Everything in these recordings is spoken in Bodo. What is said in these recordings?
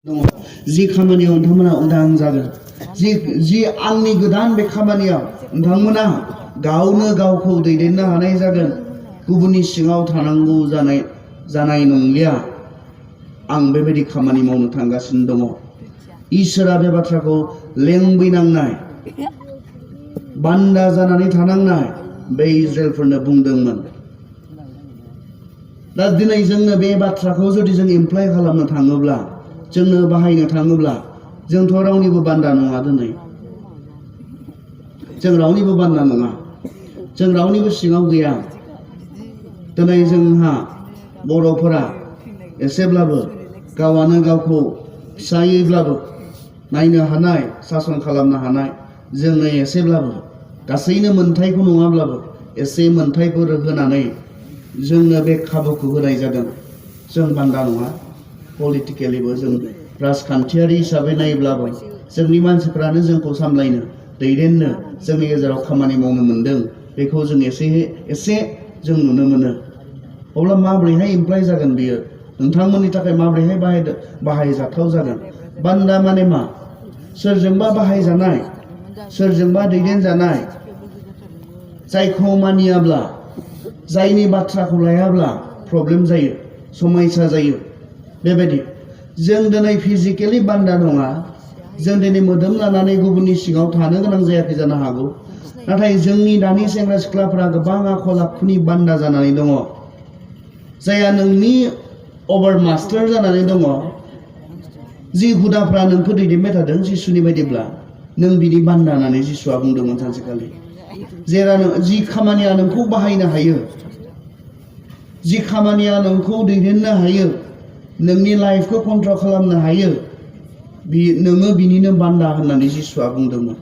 दङ जि खामानियाव नोंथांमोना उदां जागोन जि आंनि गोदान बे खामानियाव नोंथांमोना गावनो गावखौ दैदेननो हानाय जागोन गुबुननि सिङाव थानांगौ जानाय नंलिया आं बेबायदि खामानि मावनो थांगासिनो दङ इसोरा बे बाथ्राखौ लेंबैनांनाय बान्दा जानानै थानांनाय बे इजराइलफोरनो बुंदोंमोन दा दिनै जोंनो बे बाथ्राखौ जुदि जों इमप्लाइ खालामनो थाङोब्ला जोंनो बाहायनो थाङोब्ला जोंथ' रावनिबो बान्दा नङा दिनै जों रावनिबो बान्दा नङा जों रावनिबो सिङाव गैया दिनै जोंहा बर'फोरा एसेब्लाबो गावआनो गावखौ फिसायैब्लाबो नायनो हानाय सासन खालामनो हानाय जोंनो एसेब्लाबो गासैनो मोन्थायखौ नङाब्लाबो एसे मोन्थायफोर होनानै जोंनो बे खाबुखौ होनाय जादों जों बान्दा नङा पलिटिकेलिबो जों राजखान्थियारि हिसाबै नायोब्लाबो जोंनि मानसिफ्रानो जोंखौ सामलायनो दैदेननो जोंनि गेजेराव खामानि मावनो मोनदों बेखौ जों एसे जों नुनो मोनो अब्ला माबोरैहाय इमप्लाइ जागोन बियो नोंथांमोननि थाखाय माबोरैहाय बाहायजाथाव जागोन बान्दा माने मा सोरजोंबा बाहायजानाय सोरजोंबा दैदेनजानाय जायखौ मानियाब्ला जायनि बाथ्राखौ लायाब्ला प्रब्लेम जायो समस्या जायो बेबायदि जों दिनै फिजिकेलि बान्दा नङा जों दिनै मोदोम लानानै गुबुननि सिङाव थानो गोनां जायाखै जानो हागौ नाथाय जोंनि दानि सेंग्रा सिख्लाफोरा गोबां आखल आखुनि बान्दा जानानै दङ जायहा नोंनि अभार मास्टार जानानै दङ जि हुदाफ्रा नोंखौ दैदेनबाय थादों जिसुनि बायदिब्ला नों बिनि बान्दा होननानै जिसुआ बुंदोंमोन सानसेखालि जेराव जि खामानिया नोंखौ बाहायनो हायो जि खामानिया नोंखौ दैदेननो हायो नोंनि लाइफखौ कन्ट्रल खालामनो हायो नोङो बिनिनो बान्दा होननानै जिसुआ बुंदोंमोन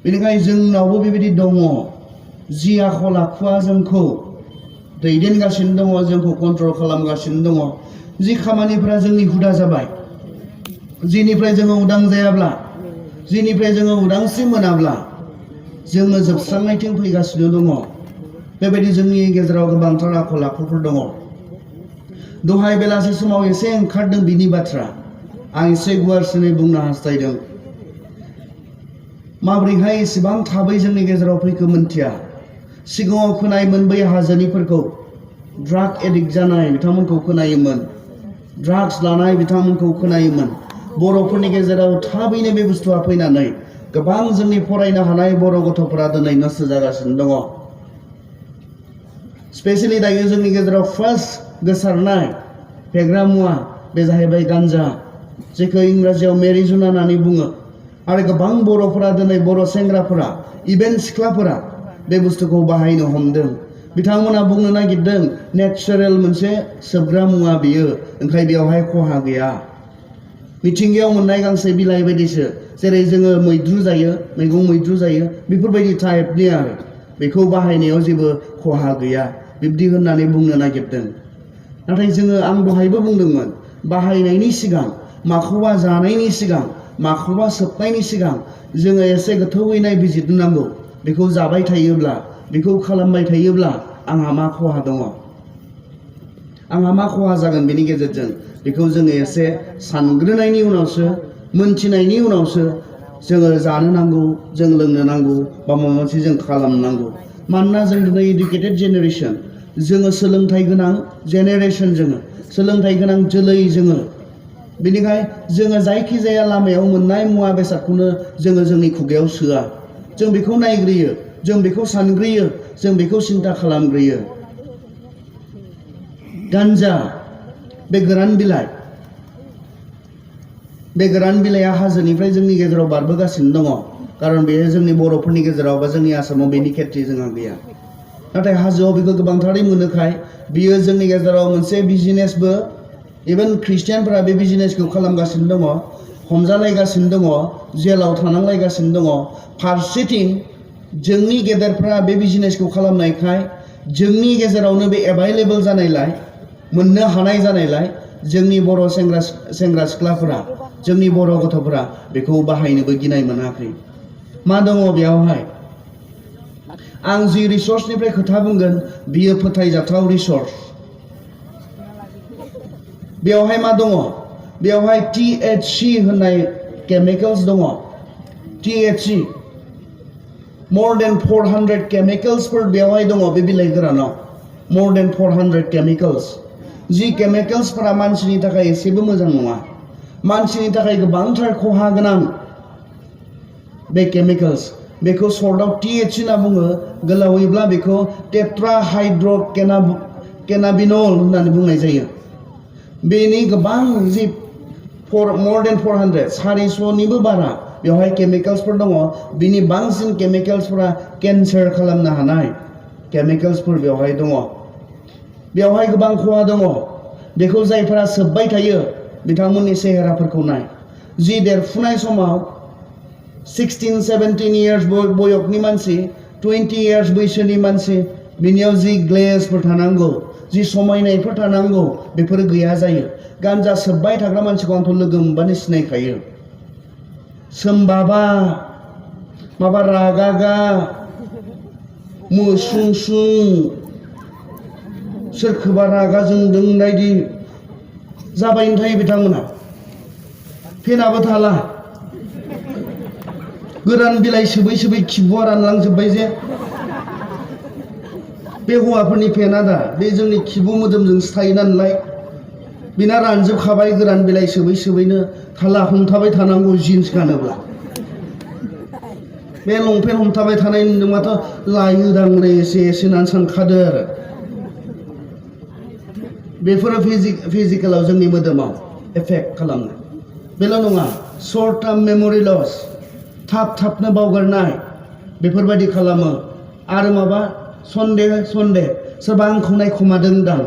बेनिखायनो जोंनावबो बेबायदि दङ जि आखल आखुआ जोंखौ दैदेनगासिनो दङ जोंखौ कन्ट्रल खालामगासिनो दङ जि खामानिफ्रा जोंनि हुदा जाबाय जिनिफ्राय जोङो उदां जायाब्ला जिनिफ्राय जोङो उदांस्रि मोनाब्ला जोङो जोबस्रांनायथिं फैगासिनो दङ बेबायदि जोंनि गेजेराव गोबांथार आखल आखुफोर दङ दहाय बेलासि समाव एसे ओंखारदों बिनि बाथ्रा आं एसे गुवारसिनै बुंनो हास्थायदों माबोरैहाय एसेबां थाबै जोंनि गेजेराव फैखो मोनथिया सिगाङाव खोनायोमोन बै हाजोनिफोरखौ ड्राग एडिक्ट जानाय बिथांमोनखौ खोनायोमोन ड्राग्स लानाय बिथांमोनखौ खोनायोमोन बर'फोरनि गेजेराव थाबैनो बे बुस्थुआ फैनानै गोबां जोंनि फरायनो हानाय बर' गथ'फोरा दिनै नस्थ' जागासिनो दङ स्पेसियेलि दायो जोंनि गेजेराव फार्स्ट गोसारनाय फेग्रा मुवा बे जाहैबाय गान्जा जेखौ इंराजियाव मेरिजुना होननानै बुङो आरो गोबां बर'फोरा दिनै बर' सेंग्राफोरा इभेन सिख्लाफोरा बे बुस्थुखौ बाहायनो हमदों बिथांमोना बुंनो नागिरदों नेचारेल मोनसे सोबग्रा मुवा बियो ओंखाय बेवहाय खहा गैया मिथिंगायाव मोननाय गांसे बिलाइ बायदिसो जेरै जोङो मैद्रु जायो मैगं मैद्रु जायो बेफोरबायदि टाइपनि आरो बेखौ बाहायनायाव जेबो खहा गैया बिब्दि होननानै बुंनो नागिरदों नाथाय जोङो आं दहायबो बुंदोंमोन बाहायनायनि सिगां माखौबा जानायनि सिगां माखौबा सोबनायनि सिगां जोङो एसे गोथौयै नायबिजिरनांगौ बेखौ जाबाय थायोब्ला बेखौ खालामबाय थायोब्ला आंहा मा खहा दङ आंहा मा खहा जागोन बेनि गेजेरजों बेखौ जोङो एसे सानग्रोनायनि उनावसो मोनथिनायनि उनावसो जोङो जानो नांगौ जों लोंनो नांगौ बा माबा मोनसे जों खालामनांगौ मानोना जों दिनै इडुकेटेड जेनेरेसन जोङो सोलोंथाइ गोनां जेनेरेसन जोङो सोलोंथाइ गोनां जोलै जोङो बेनिखाय जोङो जायखिजाया लामायाव मोननाय मुवा बेसादखौनो जोङो जोंनि खुगायाव सोआ जों बेखौ नायग्रोयो जों बेखौ सानग्रोयो जों बेखौ सिन्था खालामग्रोयो गान्जा बे गोरान बिलाइया हाजोनिफ्राय जोंनि गेजेराव बारबोगासिनो दङ खारन बेयो जोंनि बर'फोरनि गेजेराव बा जोंनि आसामाव बेनि खेथि जोंहा गैया नाथाय हाजोआव बेखौ गोबांथारै मोनोखाय बियो जोंनि गेजेराव मोनसे बिजनेसबो इभेन ख्रिस्टियानफोरा बे बिजनेसखौ खालामगासिनो दङ हमजालायगासिनो दङ जेलाव थानांलायगासिनो दङ फारसेथिं जोंनि गेदेरफ्रा बे बिजनेसखौ खालामनायखाय जोंनि गेजेरावनो बे एभाइलेबल जानायलाय मोननो हानाय जानायलाय जोंनि बर' सेंग्रा सिख्लाफोरा जोंनि बर' गथ'फोरा बेखौ बाहायनोबो गिनाय मोनाखै मा दङ बेयावहाय आं जि रिसर्सनिफ्राय खोथा बुंगोन बियो फोथायजाथाव रिसर्स बेवहाय मा दङ बेवहाय THC होननाय केमिकेल्स दङ THC more than 400 केमिकेल्सफोर बेवहाय दङ बे बिलाइ गोरानाव more than 400 केमिकेल्स जि केमिकेल्सफोरा मानसिनि थाखाय एसेबो मोजां नङा मानसिनि थाखाय गोबांथार खहा गोनां बे केमिकेल्स बेखौ सर्टआव THC होनना बुङो गोलावैब्ला बेखौ टेट्राहाइड्र'केनाबिनल होननानै बुंनाय जायो बेनि गोबां जि more than 400 400निबो बारा बेवहाय केमिकेल्सफोर दङ बिनि बांसिन केमिकेल्सफोरा केन्सार खालामनो हानाय केमिकेल्सफोर बेवहाय दङ बेवहाय गोबां खहा दङ बेखौ जायफोरा सोबबाय थायो बिथांमोननि सेहेराफोरखौ नाय जि देरफुनाय समाव 16-17 years बयसनि मानसि 20 years बैसोनि मानसि बिनियाव जि ग्लेजफोर थानांगौ जि समायनायफोर थानांगौ बेफोर गैया जायो गान्जा सोबबाय थाग्रा मानसिखौ आंथ' लोगो मोनबानो सिनायखायो सोमबाबा माबा रागागा मुसुं सोरखौबा रागा जोंदों बायदि जाबायनो थायो बिथांमोना फेनाबो थाला गोरान बिलाइ सोबै सोबै खिबुआ रानलांजोब्बाय जे बे हौवाफोरनि फेना दा बे जोंनि खिबु मोदोमजोंसो थायो नालाय बिना रानजोबखाबाय गोरान बिलाइ सोबै सोबैनो थाला हमथाबाय थानांगौ जिन्स गानोब्ला बे लंपेन्ट हमथाबाय थानाय नुदोंबाथ' लायोदांलै एसे एसे होननानै सानखादो आरो बेफोरो फिजिकेलाव जोंनि मोदोमाव एफेक्ट खालामो बेल' नङा शर्ट टार्म मेम'रि लस थाबनो बावगारनाय बेफोरबायदि खालामो आरो माबा सन्देह सोरबा आंखौ नायखुमादों दां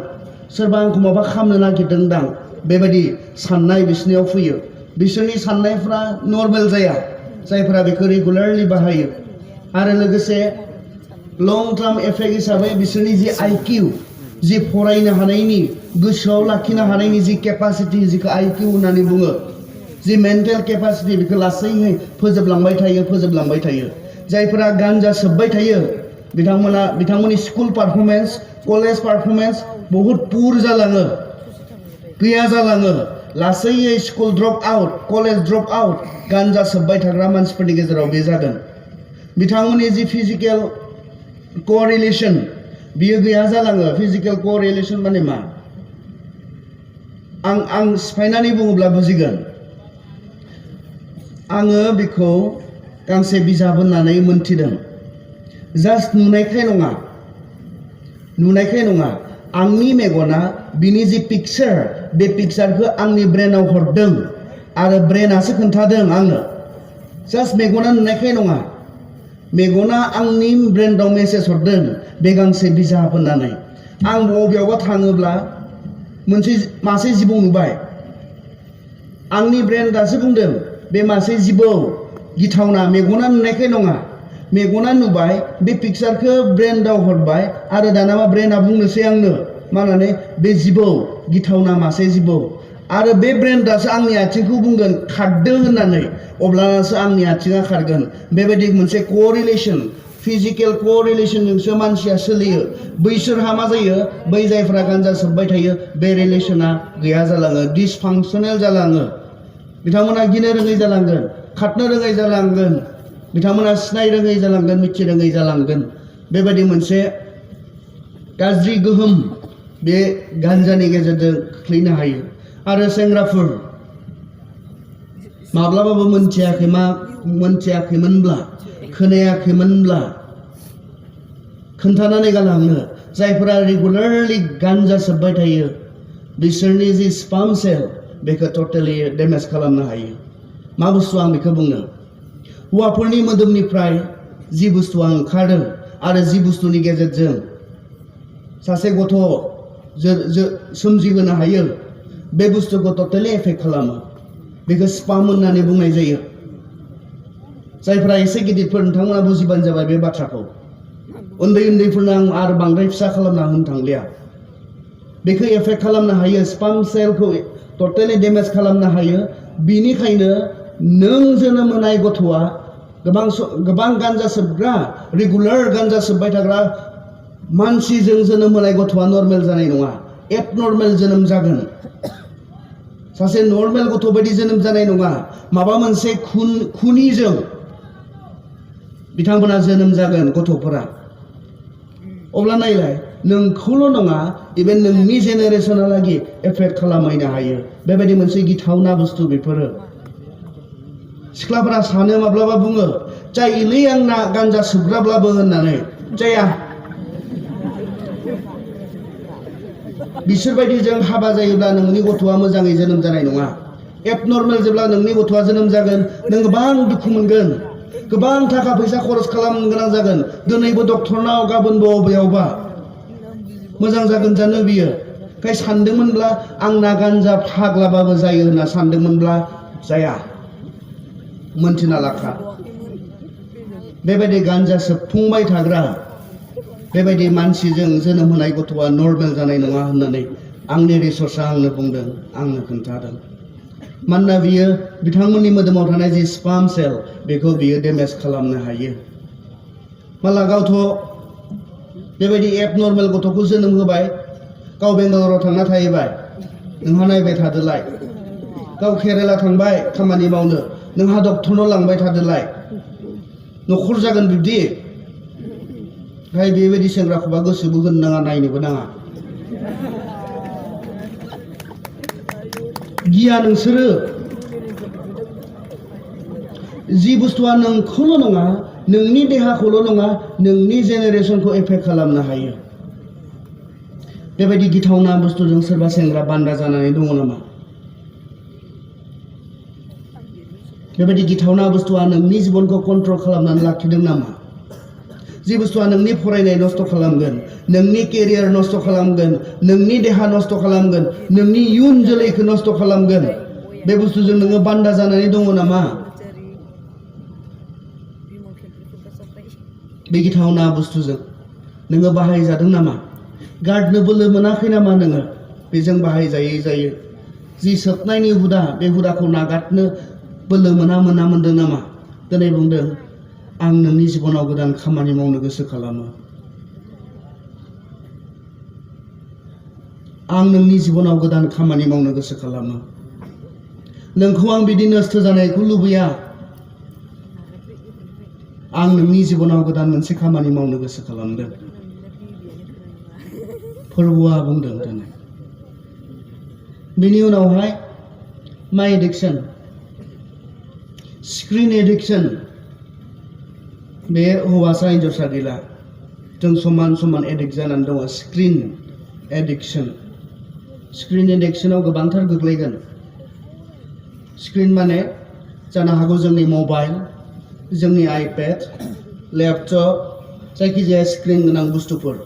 सोरबा आंखौ माबा खालामनो नागिरदों दां बेबायदि साननाय बिसोरनियाव फैयो बिसोरनि साननायफ्रा नर्मेल जाया जायफोरा बेखौ रेगुलारलि बाहायो आरो लोगोसे लं टार्म एफेक्ट हिसाबै बिसोरनि जि IQ जि फरायनो हानायनि गोसोआव लाखिनो हानायनि जि केपासिटि जिखौ IQ होननानै बुङो जि मेन्टेल केपासिटि बेखौ लासैयै फोजोबलांबाय थायो जायफोरा गान्जा सोबबाय थायो बिथांमोननि स्कुल पारफरमेन्स कलेज पारफरमेन्स बहुत पुर जालाङो गैया जालाङो लासैयै school drop out college drop out गान्जा सोबबाय थाग्रा मानसिफोरनि गेजेराव बे जागोन बिथांमोननि जि फिजिकेल कोरिलेसन बियो गैया जालाङो फिजिकेल कोरिलेसन माने मा आं सिफायनानै बुङोब्ला बुजिगोन आङो बेखौ गांसे बिजाब होननानै मोनथिदों जास्ट नुनायखाय नङा आंनि मेगना बिनि जि पिक्चार बे पिक्चारखौ आंनि ब्रेनाव हरदों आरो ब्रेनासो खोन्थादों आंनो जास्ट मेगना नुनायखाय नङा मेगना आंनि ब्रेनाव मेसेज हरदों बे गांसे बिजाब होननानै आं बबेयावबा थाङोब्ला मासे जिबौ नुबाय आंनि ब्रेन दासो बुंदों बे मासे जिबौ गिथावना मेगना नुनायखाय नङा मेगना नुबाय बे पिक्चारखौ ब्रेनाव हरबाय आरो दानाबा ब्रेना बुंनोसै आंनो मा होननानै बे जिबौ गिथावना मासे जिबौ आरो बे ब्रेन दासो आंनि आथिंखौ बुंगोन खारदों होननानै अब्लासो आंनि आथिङा खारगोन बेबायदि मोनसे कोरिलेसन फिजिकेल कोरिलेसनजोंसो मानसिया सोलियो बैसोरहा मा जायो बै जायफ्रा गान्जा सोबबाय थायो बे रिलेसना गैया जालाङो डिसफांसनेल जालाङो बिथांमोना गिनो रोङै जालांगोन खारनो रोङै जालांगोन बिथांमोना सिनाय रोङै जालांगोन मिथि रोङै जालांगोन बेबायदि मोनसे गाज्रि गोहोम बे गान्जानि गेजेरजों खोख्लैनो हायो आरो सेंग्राफोर माब्लाबाबो मोनथियाखैमोनब्ला खोनायाखैमोनब्ला खोन्थानानै गालांनो जायफोरा रेगुलारलि गान्जा सोबबाय थायो बिसोरनि जि स्पाम सेल बेखौ टटेलि डेमेज खालामनो हायो मा बुस्थु आं बेखौ बुंनो हौवाफोरनि मोदोमनिफ्राय जि बुस्थुआ ओंखारदों आरो जि बुस्थुनि गेजेरजों सासे गथ' सोमजिहोनो हायो बे बुस्थुखौ टटेलि एफेक्ट खालामो बेखौ स्पाम होननानै बुंनाय जायो जायफ्रा एसे गिदिरफोर नोंथांमोना बुजिबानो जाबाय बे बाथ्राखौ उन्दैफोरनो आं आरो बांद्राय फिसा खालामना होनो थांलिया बेखौ एफेक्ट खालामनो हायो स्पाम सेलखौ टटेलि डेमेज खालामनो हायो बिनिखायनो नों जोनोम होनाय गथ'आ गोबां गान्जा सोबग्रा रेगुलार गान्जा सोबबाय थाग्रा मानसिजों जोनोम होनाय गथ'आ नर्मेल जानाय नङा एबनर्मेल जोनोम जागोन सासे नर्मेल गथ' बायदि जोनोम जानाय नङा माबा मोनसे खुनिजों बिथांमोना जोनोम जागोन गथ'फोरा अब्ला नायलाय नोंखौल' नङा इभेन नोंनि जेनेरेशनहालागै एफेक्ट खालामहैनो हायो बेबायदि मोनसे गिथावना बुस्थु बेफोरो सिख्लाफोरा सानो माब्लाबा बुङो जायोलै आंना गान्जा सोबग्राब्लाबो होननानै जाया बिसोरबायदि जों हाबा जायोब्ला नोंनि गथ'आ मोजाङै जोनोम जानाय नङा एबनर्मेल जेब्ला नोंनि गथ'आ जोनोम जागोन नों गोबां दुखु मोनगोन गोबां थाखा फैसा खरस खालामनो गोनां जागोन दिनैबो डक्टरनाव गाबोनबो अबेयावबा मोजां जागोन जानो बियो खाय सानदोंमोनब्ला आंना गान्जा फाग्लाबाबो जायो होनना सानदोंमोनब्ला जाया मोनथिना लाखा बेबायदि गान्जा सोबफुंबाय थाग्रा बेबायदि मानसिजों जोनोम होनाय गथ'आ नर्मेल जानाय नङा होननानै आंनि रिसर्चआ आंनो बुंदों आंनो खोन्थादों मानोना बियो बिथांमोननि मोदोमाव थानाय जि स्पार्म सेल बेखौ बियो डेमेज खालामनो हायो माला गावथ' बेबायदि एबनर्मेल गथ'खौ जोनोम होबाय गाव बेंगालराव थांना थाहैबाय नोंहा नायबाय थादोलाय गाव केरेला थांबाय खामानि मावनो नोंहा डक्टरनाव लांबाय थादोलाय न'खर जागोन बिब्दि ओमफ्राय बेबायदि सेंग्राखौबा गोसोबो होनो नाङा नायनोबो नाङा गिया नोंसोरो जि बुस्थुआ नोंखौल' नङा नोंनि देहाखौल' नङा नोंनि जेनेरेशनखौ एफेक्ट खालामनो हायो बेबायदि गिथावना बुस्थुजों सोरबा सेंग्रा बान्दा जानानै दङ नामा बेबायदि गिथावना बुस्थुआ नोंनि जिबनखौ कन्ट्रल खालामनानै लाखिदों नामा जि बुस्थुआ नोंनि फरायनाय नस्थ' खालामगोन नोंनि केरियार नस्थ' खालामगोन नोंनि देहा नस्थ' खालामगोन नोंनि इयुन जोलैखौ नस्थ' खालामगोन बे बुस्थुजों नोङो बान्दा जानानै दङ नामा बे गिथावना बुस्थुजों नोङो बाहायजादों नामा गार्डनो बोलो मोनाखै नामा नोङो बेजों बाहायजायै जायो जि सोबनायनि हुदा बे हुदाखौ नागारनो बोलो मोनदों नामा दिनै बुंदों आं नोंनि जिबनाव गोदान खामानि मावनो गोसो खालामो आं नोंनि जिबनाव गोदान खामानि मावनो गोसो खालामो नोंखौ आं बिदि नस्थ' जानायखौ लुबैया आं नोंनि जिबनाव गोदान मोनसे खामानि मावनो गोसो खालामदों फोरबुआ बुंदों दिनै बेनि उनावहाय माइ एडिक्शन स्क्रिन एडिक्शन बे हौवासा हिन्जावसा गैला जों समान समान एडिक्ट जानानै दङ स्क्रिन एडिक्शनाव गोबांथार गोग्लैगोन स्क्रिन माने जानो हागौ जोंनि मबाइल जोंनि आइपेड लेपटप जायखिजाया स्क्रिन गोनां बुस्थुफोर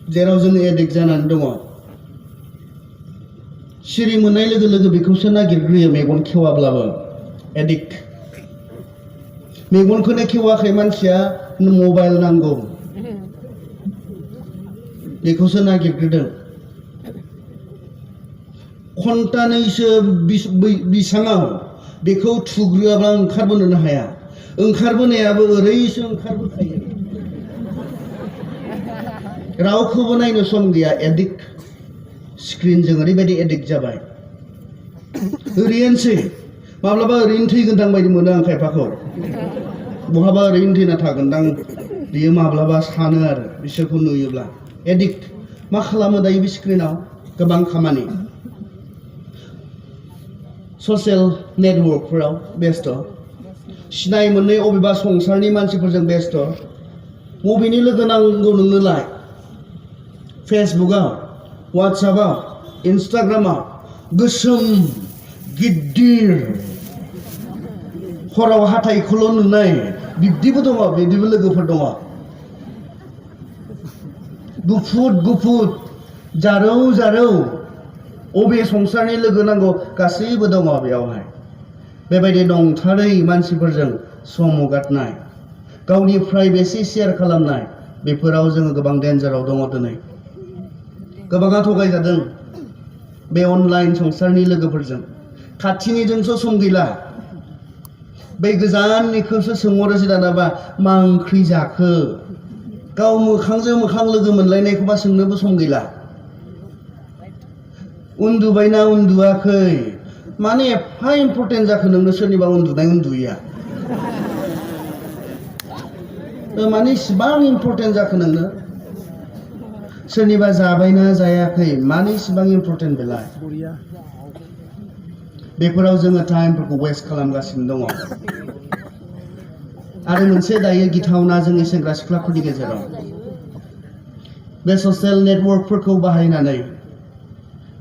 जेराव जों एडिक्ट जानानै दङ सिरि मोननाय लोगो लोगो बेखौसो नागिरग्रोयो मेगन खेवाब्लाबो एडिक्ट मेगनखौनो खेवाखै मानसिया मबाइल नांगौ बेखौसो नागिरग्रोदों घन्टानैसो बिसाङाव बेखौ थुग्रोआब्ला ओंखारबोनोनो हाया ओंखारबोनायाबो ओरैसो ओंखारबोखायो रावखौबो नायनो सम गैया एडिक्ट स्क्रिनजों ओरैबायदि एडिक्ट जाबाय ओरैनोसै माब्लाबा ओरैनो थैगोनदां बायदि मोनो आं खायफाखौ बहाबा ओरैनो थैना थागोनदां बियो माब्लाबा सानो आरो बिसोरखौ नुयोब्ला एडिक्ट मा खालामो दायो बे स्क्रिनाव गोबां खामानि ससियेल नेटवर्कफोराव बेस्थ सिनाय मोनै अबेबा संसारनि मानसिफोरजों बेस्थ बबेनि लोगो नांगौ नोंनोलाय फेसबुकआव वाट्सएपआव इन्स्टाग्रामाव गोसोम गिदिर हराव हाथाइखौल' नुनाय बिब्दिबो दङ बिब्दिबो लोगोफोर दङ गुफुर जारौ अबे संसारनि लोगो नांगौ गासैबो दङ बेयावहाय बेबायदि नंथारै मानसिफोरजों सम हगारनाय गावनि प्राइभेसि शेयार खालामनाय बेफोराव जोङो गोबां डेन्जाराव दङ दिनै गोबाङा थगायजादों बे अनलाइन संसारनि लोगोफोरजों खाथिनिजोंसो सम गैला बै गोजाननिखौसो सोंहरोसै दानाबा मा ओंख्रि जाखो गाव मोखांजों मोखां लोगो मोनलायनायखौबा सोंनोबो सम गैला उन्दुबायना उन्दुआखै माने एफा इम्पर्टेन्ट जाखो नोंनो सोरनिबा उन्दुनाय उन्दुयैया माने इसिबां इम्पर्टेन्ट जाखो नोंनो सोरनिबा जाबायना जायाखै माने इसिबां इम्पर्टेन्ट बेलाय बेफोराव जोङो टाइमफोरखौ वेस्ट खालामगासिनो दङ आरो मोनसे दायो गिथावना जोंनि सेंग्रा सिख्लाफोरनि गेजेराव बे ससियेल नेटवर्कफोरखौ बाहायनानै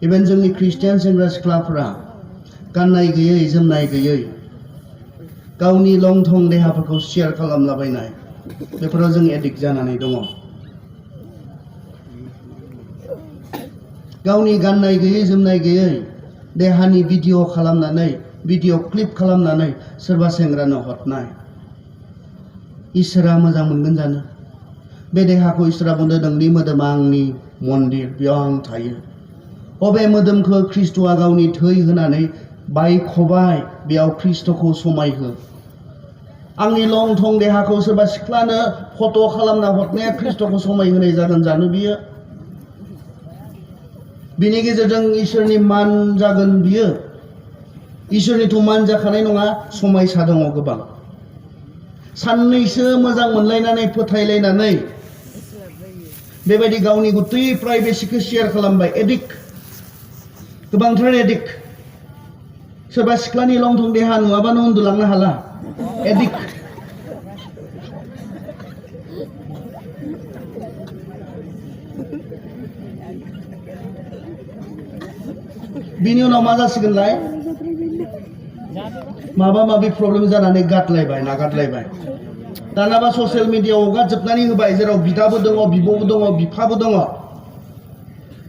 इभेन जोंनि ख्रिस्टियान सेंग्रा सिख्लाफोरा गाननाय गैयै जोमनाय गैयै गावनि लं थं देहाफोरखौ शेयार खालामलाबायनाय बेफोराव जों एडिक्ट जानानै दङ गावनि गाननाय गैयै जोमनाय गैयै देहानि भिडिअ खालामनानै भिडिअ क्लिप खालामनानै सोरबा सेंग्रानो हरनाय इसोरा मोजां मोनगोन जानो बे देहाखौ इसोरा बुंदों नोंनि मोदोमा आंनि मन्दिर बेयाव आं थायो अबे मोदोमखौ ख्रिस्ट'आ गावनि थै होनानै बायख'बाय बेयाव ख्रिस्ट'खौ समायहो आंनि लं थं देहाखौ सोरबा सिख्लानो फट' खालामना हरनाया ख्रिस्ट'खौ समायहोनाय जागोन जानो बियो बिनि गेजेरजों इसोरनि मान जागोन बियो इसोरनिथ' मान जाखानाय नङा समायसा दङ गोबां साननैसो मोजां मोनलायनानै फोथायलायनानै बेबायदि गावनि गुतै प्राइभेसिखौ शेयार खालामबाय एडिक्ट गोबांथार एडिक्ट सोरबा सिख्लानि लं थं देहा नुवाबानो उन्दुलांनो हाला एडिक्ट बिनि उनाव मा जासिगोनलाय माबा माबि प्रब्लेम जानानै गादलायबाय नागारलायबाय दानाबा ससियेल मिडियाआव हगारजोबनानै होबाय जेराव बिदाबो दङ बिब'बो दङ बिफाबो दङ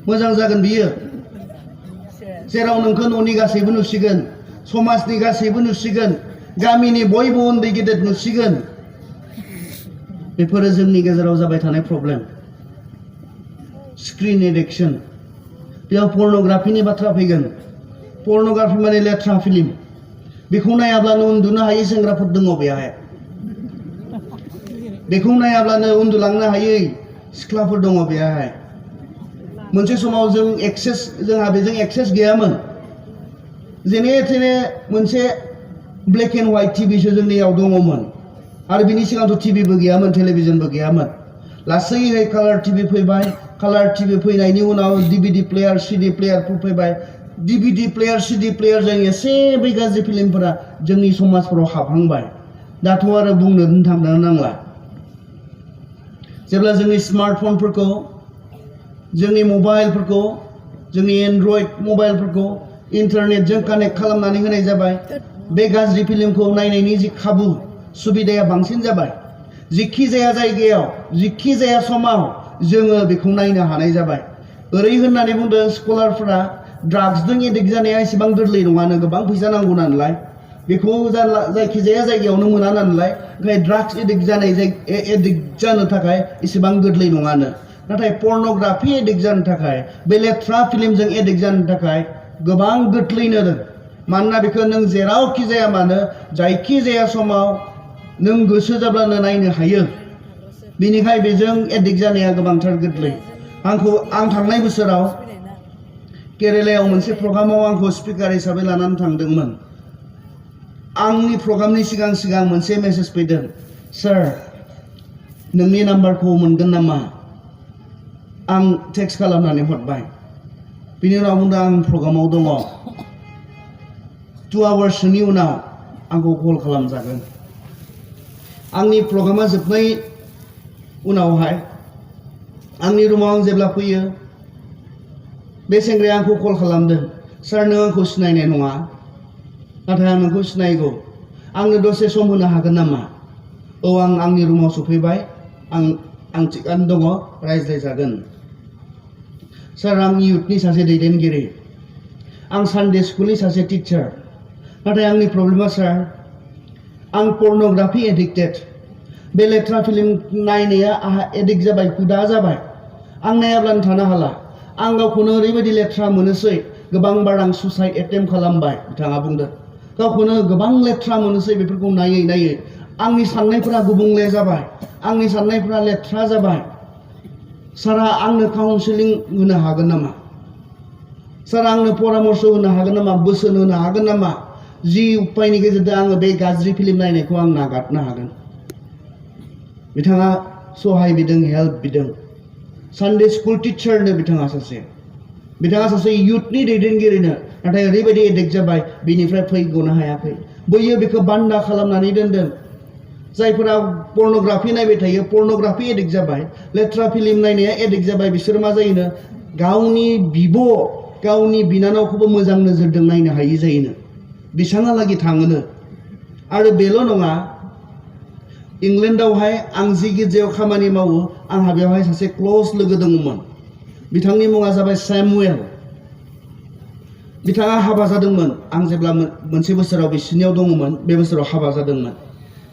मोजां जागोन बियो जेराव नोंखौ न'नि गासैबो नुसिगोन समाजनि गासैबो नुसिगोन गामिनि बयबो उन्दै गेदेर नुसिगोन बेफोरो जोंनि गेजेराव जाबाय थानाय प्रब्लेम स्क्रिन एडिक्शन बेयाव पर्न'ग्राफिनि बाथ्रा फैगोन पर्न'ग्राफि माने लेथ्रा फिल्म बेखौ नायाब्लानो उन्दुनो हायै सेंग्राफोर दङ बेहाय बेखौ नायाब्लानो उन्दुलांनो हायै सिख्लाफोर दङ बेहाय मोनसे समाव जोंहा बेजों एक्सेस गैयामोन जेने थेने मोनसे ब्लेक एन्ड व्हाइट टिभिसो जोंनियाव दङमोन आरो बिनि सिगांथ' टिभिबो गैयामोन टेलिभिजनबो गैयामोन लासैहाय कालार टिभि फैबाय कालार टिभि फैनायनि उनाव डिभिडि प्लेयार सिडि प्लेयारफोर फैबाय डिभिडि प्लेयार सिडि प्लेयारजों एसे बै गाज्रि फिल्मफोरा जोंनि समाजफोराव हाबहांबाय दाथ' आरो बुंनो थांनो नांला जेब्ला जोंनि स्मार्टफनफोरखौ जोंनि मबाइलफोरखौ जोंनि एन्ड्रइड मबाइलफोरखौ इन्टारनेटजों कानेक्ट खालामनानै होनाय जाबाय बे गाज्रि फिल्मखौ नायनायनि जि खाबु सुबिदाया बांसिन जाबाय जिखि जाया जायगायाव जिखि जाया समाव जोङो बेखौ नायनो हानाय जाबाय ओरै होननानै बुंदों स्कलारफोरा ड्राग्सजों एडिक्ट जानाया एसेबां गोरलै नङानो गोबां फैसा नांगौ नालाय बेखौ जायखिजाया जायगायावनो मोना नालाय ओंखाय ड्राग्स एडिक्ट जानो थाखाय एसेबां गोरलै नङानो नाथाय पर्न'ग्राफि एडिक्ट जानो थाखाय बे लेथ्रा फिल्मजों एडिक्ट जानो थाखाय गोबां गोरलैनो मानोना बेखौ नों जेरावखि जाया मानो जायखि जाया समाव नों गोसो जाब्लानो नायनो हायो बेनिखाय बेजों एडिक्ट जानाया गोबांथार गोरलै आं थांनाय बोसोराव केरेलायाव मोनसे प्रग्रामाव आंखौ स्पिकार हिसाबै लानानै थांदोंमोन आंनि प्रग्रामनि सिगां मोनसे मेसेज फैदों सार नोंनि नाम्बारखौ मोनगोन नामा आं टेक्स्ट खालामनानै हरबाय बिनि उनाव बुंदों आं प्रग्रामाव दङ 2 आवार्सनि उनाव आंखौ कल खालामजागोन आंनि प्रग्रामा जोबनाय उनावहाय आंनि रुमाव आं जेब्ला फैयो बे सेंग्राया आंखौ कल खालामदों सार नों आंखौ सिनायनाय नङा नाथाय आं नोंखौ सिनायगौ आंनो दसे सम होनो हागोन नामा औ आं आंनि रुमाव सफैबाय आं थिगानो दङ रायज्लायजागोन सार आं इउथनि सासे दैदेनगिरि आं सानडे स्कुलनि सासे टिचार नाथाय आंनि प्रब्लेमा सार आं पर्न'ग्राफि एडिक्टेड बे लेथ्रा फिल्म नायनाया आंहा एडिक्ट जाबाय हुदा जाबाय आं नायाब्लानो थानो हाला आं गावखौनो ओरैबायदि लेथ्रा मोनोसै गोबां बार आं सुसाइड एटेम्प्ट खालामबाय बिथाङा बुंदों गावखौनो गोबां लेथ्रा मोनोसै बेफोरखौ नायै आंनि साननायफोरा गुबुंले जाबाय आंनि साननायफोरा लेथ्रा जाबाय सारा आंनो काउन्सिलिं होनो हागोन नामा सार आंनो परामर्श होनो हागोन नामा बोसोन होनो हागोन नामा जि उपायनि गेजेरजों आङो बे गाज्रि फिल्म नायनायखौ आं नागारनो हागोन बिथाङा सहाय बिदों हेल्प बिदों सानडे स्कुल टिचारनो बिथाङा सासे इयुथनि दैदेनगिरिनो नाथाय ओरैबायदि एडिक्ट जाबाय बिनिफ्राय फैग'नो हायाखै बैयो बेखौ बान्दा खालामनानै दोनदों जायफोरा पर्नोग्राफि नायबाय थायो पर्नोग्राफि एडिक्ट जाबाय लेथ्रा फिल्म नायनाया एडिक्ट जाबाय बिसोर मा जायोनो गावनि गावनि बिनानावखौबो मोजां नोजोरजों नायनो हायि जायोनो बिसांहालागै थाङोनो आरो बेल' नङा इंलेन्डआवहाय आं जि गिर्जायाव खामानि मावो आंहा बेवहाय सासे क्ल'ज लोगो दङमोन बिथांनि मुङा जाबाय सैमुएल बिथाङा हाबा जादोंमोन आं जेब्ला मोनसे बोसोराव बिसिनियाव दङमोन बे बोसोराव हाबा जादोंमोन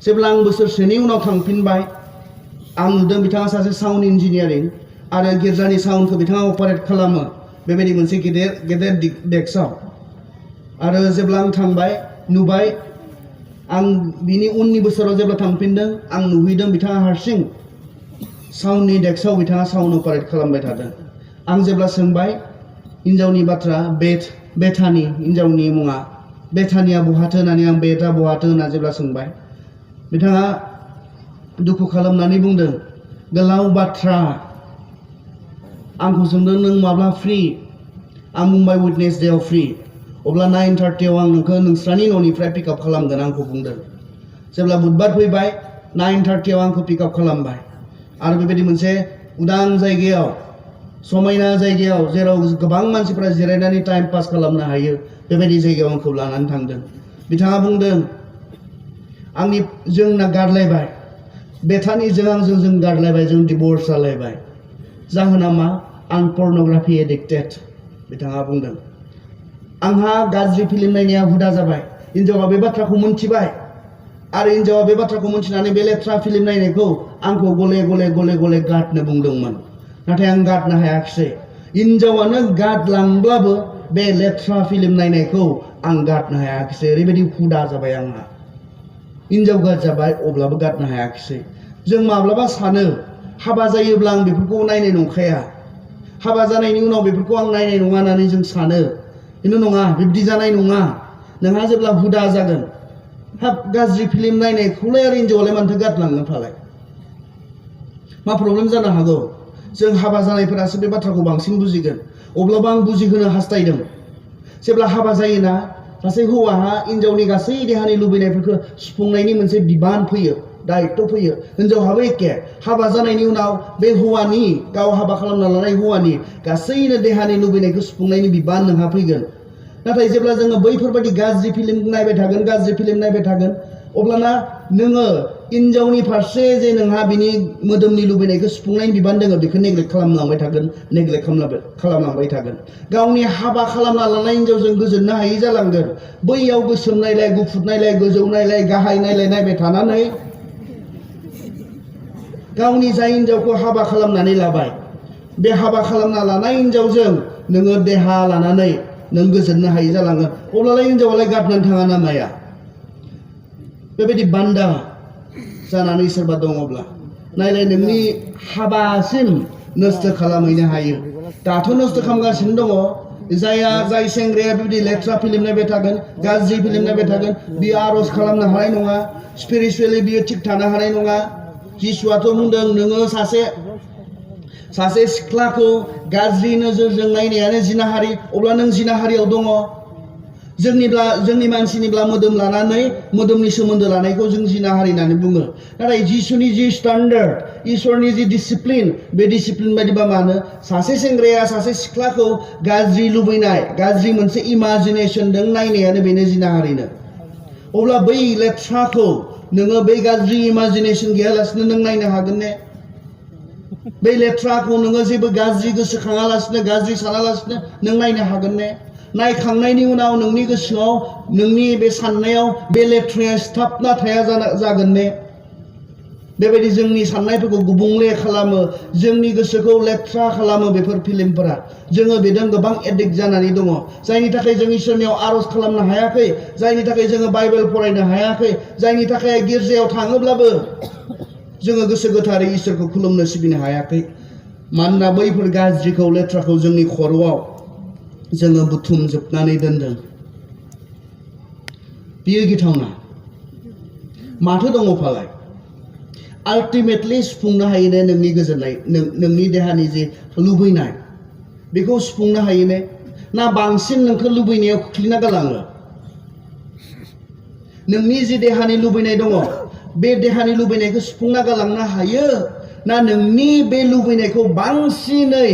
जेब्ला आं बोसोरसेनि उनाव थांफिनबाय आं नुदों बिथाङा सासे साउन्ड इन्जिनियारिं आरो गिर्जानि साउन्डखौ बिथाङा अपारेट खालामो बेबायदि मोनसे गेदेर डेस्कआव आरो जेब्ला आं थांबाय नुबाय आं बिनि उननि बोसोराव जेब्ला थांफिनदों आं नुहैदों बिथाङा हारसिं साउन्डनि डेस्कआव बिथाङा साउन्ड अपारेट खालामबाय थादों आं जेब्ला सोंबाय हिन्जावनि बाथ्रा बेथानि हिन्जावनि मुङा बेथानिया बहाथो होननानै आं बेथा बहाथो होनना जेब्ला सोंबाय बिथाङा दुखु खालामनानै बुंदों गोलाव बाथ्रा आंखौ सोंदों नों माब्ला फ्रि आं बुंबाय वेडनेसडेआव फ्रि अब्ला 9:30 आं नोंखौ नोंस्रानि न'निफ्राय पिकआप खालामगोन आंखौ बुंदों जेब्ला बुधबार फैबाय 9:30 आंखौ पिकआप खालामबाय आरो बेबायदि मोनसे उदां जायगायाव समायना जायगायाव जेराव गोबां मानसिफोरा जिरायनानै टाइम पास खालामनो हायो बेबायदि जायगायाव आंखौ लानानै थांदों बिथाङा बुंदों जोंना गारलायबाय बेथानिजों आंजों जों गारलायबाय जों डिभर्स जालायबाय जाहोना मा आं पर्नोग्राफि एडिक्टेड बिथाङा बुंदों आंहा गाज्रि फिल्म नायनाया हुदा जाबाय हिन्जावा बे बाथ्राखौ मोनथिबाय आरो हिन्जावा बे बाथ्राखौ मोनथिनानै बे लेथ्रा फिल्म नायनायखौ आंखौ गले गले गारनो बुंदोंमोन नाथाय आं गारनो हायाखिसै हिन्जावानो गारलांब्लाबो बे लेथ्रा फिल्म नायनायखौ आं गारनो हायाखिसै ओरैबायदि हुदा जाबाय आंहा हिन्जाव गारजाबाय अब्लाबो गारनो हायाखिसै जों माब्लाबा सानो हाबा जायोब्ला आं बेफोरखौ नायनाय नंखाया हाबा जानायनि उनाव बेफोरखौ आं नायनाय नङा होननानै जों सानो खिन्थु नङा बिब्दि जानाय नङा नोंहा जेब्ला हुदा जागोन हाब गाज्रि फिल्म नायनायखौलाय आरो हिन्जावालाय मानोथो गारलांगोन फालाय मा प्रब्लेम जानो हागौ जों हाबा जानायफोरासो बे बाथ्राखौ बांसिन बुजिगोन अब्लाबो आं बुजिहोनो हास्थायदों जेब्ला हाबा जायोना सासे हौवाहा हिन्जावनि गासै देहानि लुबैनायफोरखौ सुफुंनायनि मोनसे बिबान फैयो दायित्व फैयो हिन्जावहाबो एखे हाबा जानायनि उनाव बे हौवानि गाव हाबा खालामना लानाय हौवानि गासैनो देहानि लुबैनायखौ सुफुंनायनि बिबान नोंहा फैगोन नाथाय जेब्ला जोङो बैफोरबायदि गाज्रि फिल्म नायबाय थागोन अब्लाना नोङो हिन्जावनि फारसे जे नोंहा बिनि मोदोमनि लुबैनायखौ सुफुंनायनि बिबान दङ बेखौ नेग्लेक्ट खालामलांबाय थागोन गावनि हाबा खालामना लानाय हिन्जावजों गोजोननो हायि जालांगोन बैयाव गोसोम नायलाय गुफुर नायलाय गोजौ नायलाय गाहाय नायबाय थानानै गावनि जाय हिन्जावखौ हाबा खालामनानै लाबाय बे हाबा खालामना लानाय हिन्जावजों नोङो देहा लानानै नों गोजोननो हायि जालांगोन अब्लालाय हिन्जावालाय गारनानै थाङा ना माया बेबायदि बान्दा जानानै सोरबा दङब्ला नायलाय नोंनि हाबासिम नस्थ' खालामहैनो हायो दाथ' नस्थ' खालामगासिनो दङ जाय सेंग्राया बेबायदि लेथ्रा फिल्म नायबाय थागोन गाज्रि फिल्म नायबाय थागोन बियो आर'ज खालामनो हानाय नङा स्पिरिचुवेलि बियो थिग थानो हानाय नङा जिसुआथ' बुंदों नोङो सासे सिख्लाखौ गाज्रि नोजोरजों नायनायानो जिनाहारि अब्ला नों जिनाहारियाव दङ जोंनि मानसिनिब्ला मोदोम लानानै मोदोमनि सोमोन्दो लानायखौ जों जिनाहारि होननानै बुङो नाथाय जिसुनि जि स्टान्डार्ड इसोरनि जि डिसिप्लिन बे डिसिप्लिन बायदिबा मानो सासे सेंग्राया सासे सिख्लाखौ गाज्रि लुबैनाय गाज्रि मोनसे इमाजिनेसनजों नायनायानो बेनो जिनाहारिनो अब्ला बै लेथ्राखौ नोङो बै गाज्रि इमाजिनेसन गैयालासिनो नों नायनो हागोन ने बै लेथ्राखौ नोङो जेबो गाज्रि गोसोखाङालासिनो गाज्रि सानालासिनो नों नायनो हागोन ने नायखांनायनि उनाव नोंनि गोसोआव नोंनि बे साननायाव बे लेथ्राया सिथाबना थाया जागोन ने बेबायदि जोंनि साननायफोरखौ गुबुंले खालामो जोंनि गोसोखौ लेथ्रा खालामो बेफोर फिल्मफोरा जोङो बेजों गोबां एडिक्ट जानानै दङ जायनि थाखाय जों इसोरनियाव आर'ज खालामनो हायाखै जायनि थाखाय जोङो बाइबेल फरायनो हायाखै जायनि थाखाय गिर्जायाव थाङोब्लाबो जोङो गोसो गोथारै इसोरखौ खुलुमनो सिबिनो हायाखै मानोना बैफोर गाज्रिखौ लेथ्राखौ जोंनि खर'आव जोङो बुथुमजोबनानै दोनदों। बियो गिथावना। माथो दङ फालाय? आल्टिमेटलि सुफुंनो हायो ने नोंनि गोजोननाय, नोंनि देहानि जे लुबैनाय बेखौ सुफुंनो हायो ने? ना बांसिन नोंखौ लुबैनायाव खोख्लैना गालाङो? नोंनि जे देहानि लुबैनाय दङ बे देहानि लुबैनायखौ सुफुंना गालांनो हायो ना नोंनि बे लुबैनायखौ बांसिनै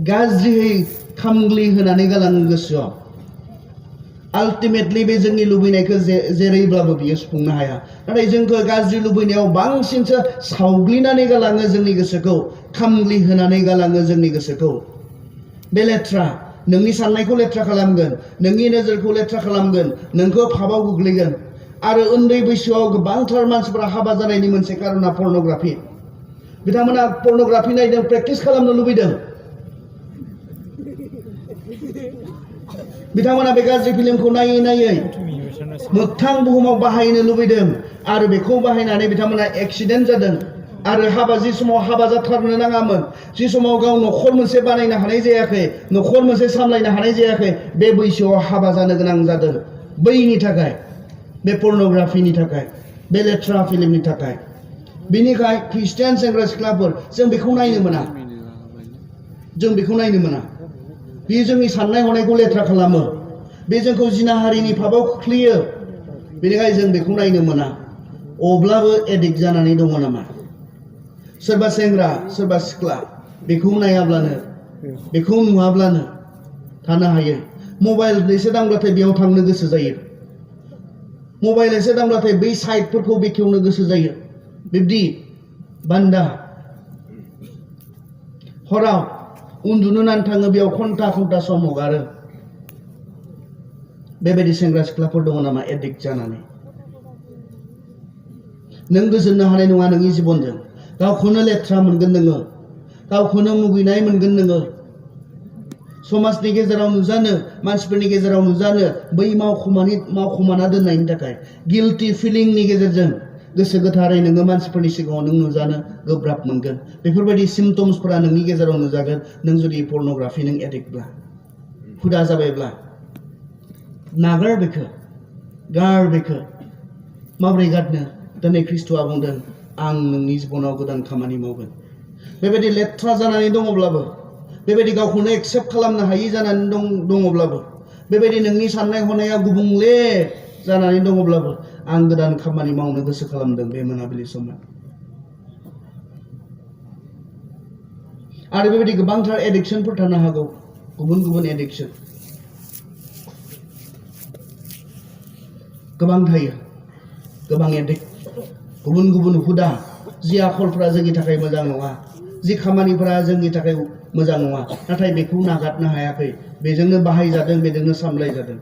गाज्रियै खामग्लि होनानै गालाङो गोसोआव? आल्टिमेटलि बे जोंनि लुबैनायखौ जेरैब्लाबो बियो सुफुंनो हाया। नाथाय जोंखौ गाज्रि लुबैनायाव बांसिनसो सावग्लिनानै गालाङो जोंनि गोसोखौ, खामग्लि होनानै गालाङो जोंनि गोसोखौ। बे लेथ्रा नोंनि साननायखौ लेथ्रा खालामगोन, नोंनि नोजोरखौ लेथ्रा खालामगोन, नोंखौ पापाव गोग्लैगोन। आरो उन्दै बैसोआव गोबांथार मानसिफोरा हाबा जानायनि मोनसे कारना पर्न'ग्राफि। बिथांमोना पर्न'ग्राफि नायदों, प्रेक्टिस खालामनो लुबैदों। बिथांमोना बे गाज्रि फिल्मखौ नायै नायै मोगथां बुहुमाव बाहायनो लुबैदों आरो बेखौ बाहायनानै बिथांमोना एक्सिडेन्ट जादों। आरो जि समाव हाबा जाथारनो नाङामोन, जि समाव गाव न'खर मोनसे बानायनो हानाय जायाखै, न'खर मोनसे सामलायनो हानाय जायाखै, बे बैसोआव हाबा जानो गोनां जादों। बैनि थाखाय, बे पर्न'ग्राफिनि थाखाय, बे लेथ्रा फिल्मनि थाखाय। बेनिखाय ख्रिस्टियान सेंग्रा सिख्लाफोर, जों बेखौ नायनो मोना। जों बेखौ नायनो मोना। बेयो जोंनि साननाय हनायखौ लेथ्रा खालामो। बे जोंखौ जिनाहारिनि पापाव खोख्लैयो। बेनिखायनो जों बेखौ नायनो मोना। अब्लाबो एडिक्ट जानानै दङ नामा? सोरबा सेंग्रा, सोरबा सिख्ला बेखौ नायाब्लानो, बेखौ नुवाब्लानो थानो हायो। मबाइल एसे दांब्लाथाय बेयाव थांनो गोसो जायो। मबाइल एसे दांब्लाथाय बै साइटफोरखौ बेखेवनो गोसो जायो। बिब्दि बान्दा हराव उन्दुनो नान थाङो, बेयाव घन्टा घन्टा सम हगारो। बेबायदि सेंग्रा सिख्लाफोर दङ नामा एडिक्ट जानानै? नों गोजोननो हानाय नङा नोंनि जिबनजों। गावखौनो लेथ्रा मोनगोन नोङो, गावखौनो मुगैनाय मोनगोन नोङो। समाजनि गेजेराव नुजानो, मानसिफोरनि गेजेराव नुजानो बै मावखुमाना दोननायनि थाखाय गिल्टि फिलिंनि गेजेरजों गोसो गोथारै नोङो मानसिफोरनि सिगाङाव नों नुजानो गोब्राब मोनगोन। बेफोरबायदि सिम्पटम्सफोरा नोंनि गेजेराव नुजागोन नों जुदि पर्न'ग्राफि नों एडिक्टब्ला, हुदा जाबायब्ला। नागार बेखौ, गार बेखौ। माबोरै गारनो? दिनै ख्रिस्ट'आ बुंदों, आं नोंनि जिबनाव गोदान खामानि मावगोन। बेबायदि लेथ्रा जानानै दङब्लाबो, बेबायदि गावखौनो एक्सेप्ट खालामनो हायि जानानै दङब्लाबो, बेबायदि नोंनि साननाय हनाया गुबुंले जानानै दङब्लाबो, आं गोदान खामानि मावनो गोसो खालामदों बे मोनाबिलि समाव। आरो बेबायदि गोबांथार एडिक्सनफोर थानो हागौ, गुबुन गुबुन एडिक्सन गोबां थायो। गोबां एडिक्ट, गुबुन गुबुन हुदा, जि आखलफोरा जोंनि थाखाय मोजां नङा, जि खामानिफोरा जोंनि थाखाय मोजां नङा, नाथाय बेखौ नागारनो हायाखै। बेजोंनो बाहायजादों, बेजोंनो सामलायजादों।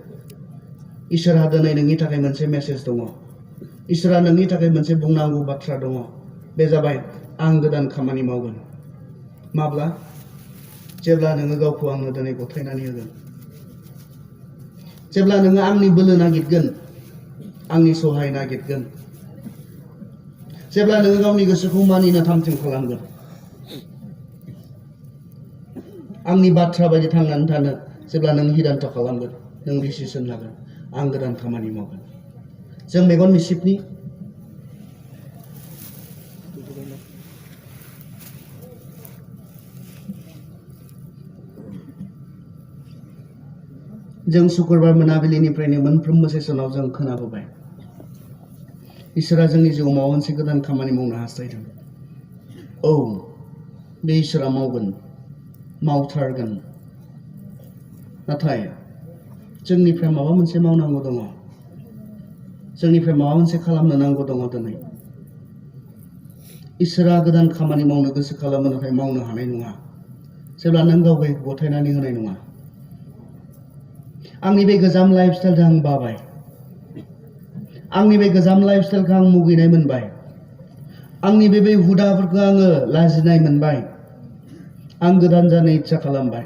इसोरहा दिनै नोंनि थाखाय मोनसे मेसेज दङ। इसोरहा नोंनि थाखाय मोनसे बुंनांगौ बाथ्रा दङ। बे जाबाय, आं गोदान खामानि मावगोन। माब्ला? जेब्ला नोङो गावखौ आंनो दिनै गथायनानै होगोन। जेब्ला नोङो आंनि बोलो नागिरगोन, आंनि सहाय नागिरगोन। जेब्ला नोङो गावनि गोसोखौ मानिनो थामथिम खालामगोन। आंनि बाथ्रा बायदि थांनानै थानो जेब्ला नों हिदान्त खालामगोन, नों डिसिसन लागोन, आं गोदान खामानि मावगोन। जों मेगन मिसिबनि जों शुक्रबार मोनाबिलिनिफ्रायनो मोनफ्रोमबो सेसनाव जों खोनाबोबाय, इसोरा जोंनि जिउआव माबा मोनसे गोदान खामानि मावनो हास्थायदों। औ, बे इसोरा मावगोन, मावथारगोन। नाथाय जोंनिफ्राय माबा मोनसे मावनांगौ दङ। जोंनिफ्राय माबा मोनसे खालामनो नांगौ दङ दिनै। इसोरा गोदान खामानि मावनो गोसो खालामो, नाथाय मावनो हानाय नङा जेब्ला नों गावखौ गथायनानै होनाय नङा। आंनि बे गोजाम लाइफ स्टाइलखौ आं बाबाय। आंनि बे गोजाम लाइफ स्टाइलखौ आं मुगैनाय मोनबाय। आंनि बे हुदाफोरखौ आङो लाजिनाय मोनबाय। आं गोदान जानो इच्छा खालामबाय।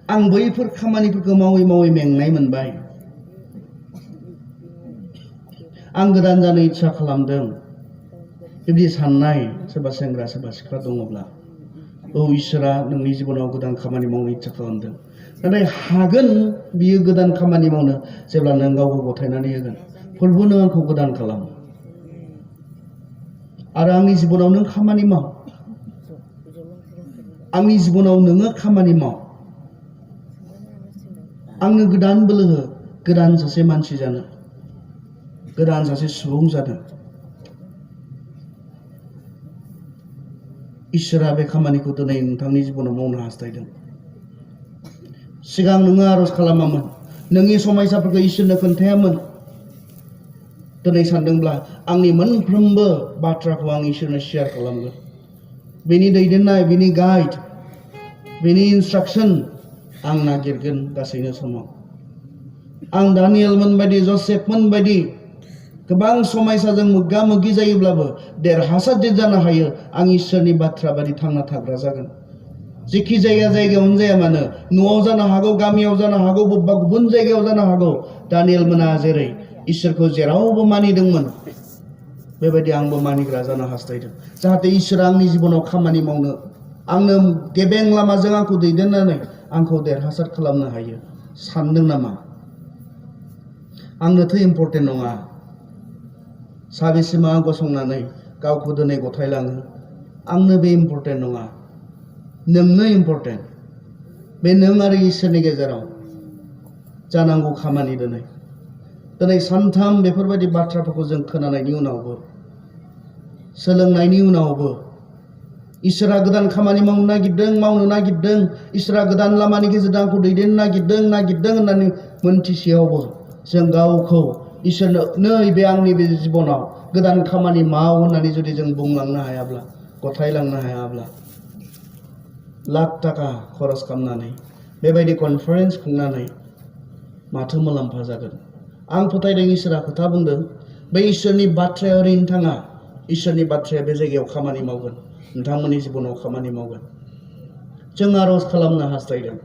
आं बैफोर खामानिफोरखौ मावै मावै मेंनाय मोनबाय। आं गोदान जानो इच्छा खालामदों। बिदि साननाय सोरबा सेंग्रा सोरबा सिख्ला दङब्ला इसोरा नोंनि जिबनाव गोदान खामानि मावनो इच्ছা खालामदों नाथाय हागोन बियो गोदान खामानि मावनो जेब्ला नों गावखौ गथायनानै होगोन प्रभु नों आंखौ गोदान खालाम आरो आंनि जिबनाव नों खामानि माव आंनि जिबनाव नोङो खामानि माव आंनो गोदान बोलो हो गोदान सासे मानसि जानो गोदान सासे सुबुं जानो इसोरा बे खामानिखौ दिनै नोंथांनि जिबनाव मावनो हास्थायदों सिगां नोङो आरज खालामामोन नोंनि समयसाफोरखौ इसोरनो खोन्थायामोन दिनै सानदोंब्ला आंनि मोनफ्रोमबो बाथ्राखौ आं इसोरनो शेयार खालामगोन बेनि दैदेननाय बेनि गाइड बेनि इन्सट्राक्सन आं नागिरगोन गासैनो समाव आं दानियेलमोन बायदि जसेफमोन बायदि गोबां समयसाजों मोगा मोगि जायोब्लाबो देरहासार जानो हायो आं इसोरनि बाथ्रा बायदि थांना थाग्रा जागोन जेखि जायगायावनो जाया मानो न'आव जानो हागौ गामियाव जानो हागौ बबेबा गुबुन जायगायाव जानो हागौ दानियेलमोना जेरै इसोरखौ जेरावबो मानिदोंमोन बेबायदि आंबो मानिग्रा जानो हास्थायदों जाहाथे इसोरा आंनि जिबनाव खामानि मावनो आंनो गेबें लामाजों आंखौ दैदेननानै आंखौ देरहासार खालामनो हायो सानदों नामा आंनोथ' इम्पर्टेन्ट नङा साबेसेमा गसंनानै गावखौ दिनै गथायलाङो आंनो बे इम्पर्टेन्ट नङा नोंनो इम्पर्टेन्ट बे नों आरो इसोरनि गेजेराव जानांगौ खामानि दिनै सानथाम बेफोरबायदि बाथ्राफोरखौ जों खोनानायनि उनावबो सोलोंनायनि उनावबो इसोरा गोदान खामानि मावनो नागिरदों इसोरा गोदान लामानि गेजेरजों आंखौ दैदेननो नागिरदों होननानै मोनथिसेयावबो जों गावखौ इसोरनो नैबे आंनि बे जिबनाव गोदान खामानि माव होननानै जुदि जों बुंलांनो हायाब्ला गथायलांनो हायाब्ला लाख थाखा खरस खालामनानै बेबायदि कनफारेन्स खुंनानै माथो मुलाम्फा जागोन आं फोथायदों इसोरा खोथा बुंदों बे इसोरनि बाथ्राया ओरैनो थाङा इसोरनि बाथ्राया बे जायगायाव खामानि मावगोन नोंथांमोननि जिबनाव खामानि मावगोन जों आरज खालामनो हास्थायदों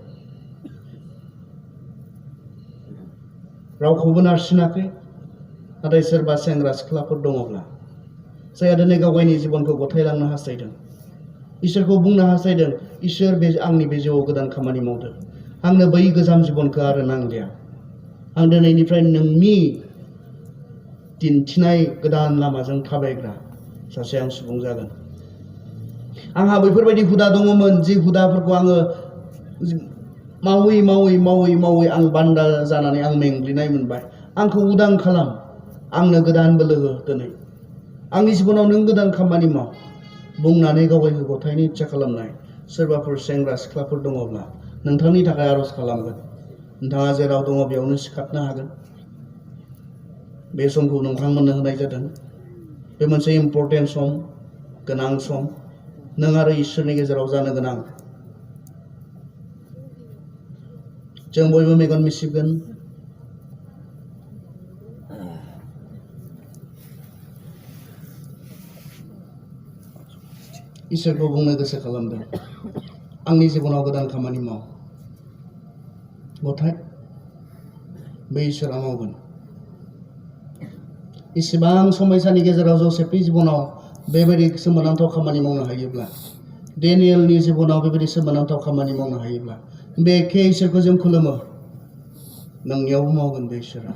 रावखौबो नारसिनाखै नाथाय सोरबा सेंग्रा सिख्लाफोर दङब्ला जायहा दिनै गाव गावनि जिबनखौ गथायलांनो हास्थायदों इसोरखौ बुंनो हास्थायदों इसोर बे आंनि बे जिउआव गोदान खामानि मावदों आंनो बै गोजाम जिबनखौ आरो नांलिया आं दिनैनिफ्राय नोंनि दिन्थिनाय गोदान लामाजों थाबायग्रा सासे आं सुबुं जागोन आंहा बैफोरबायदि हुदा दङमोन जि हुदाफोरखौ आङो मावै आं बान्दा जानानै आं मेंग्लिनाय मोनबाय आंखौ उदां खालाम आंनो गोदान बोलो हो दिनै आंनि जिबनाव नों गोदान खामानि माव बुंनानै गावगायखौ गथायनो इच्ছা खालामनाय सोरबाफोर सेंग्रा सिख्लाफोर दङब्ला नोंथांनि थाखाय आरज खालामगोन नोंथाङा जेराव दङ बेयावनो सिखारनो हागोन बे समखौ नोंथांमोननो होनाय जादों बे मोनसे इम्पर्टेन्ट सम गोनां सम नों आरो इसोरनि गेजेराव जानो गोनां जों बयबो मेगन मिसिगोन इसोरखौ बुंनो गोसो खालामदों आंनि जिबनाव गोदान खामानि माव गथाय बे इसोरा मावगोन इसेबां समयसानि गेजेराव जसेफनि जिबनाव बेबायदि सोमोनांथाव खामानि मावनो हायोब्ला डेनियेलनि जिबनाव बेबायदि सोमोनांथाव खामानि मावनो हायोब्ला बे एखे इसोरखौ जों खुलुमो नोंनियावबो मावगोन बे इसोरा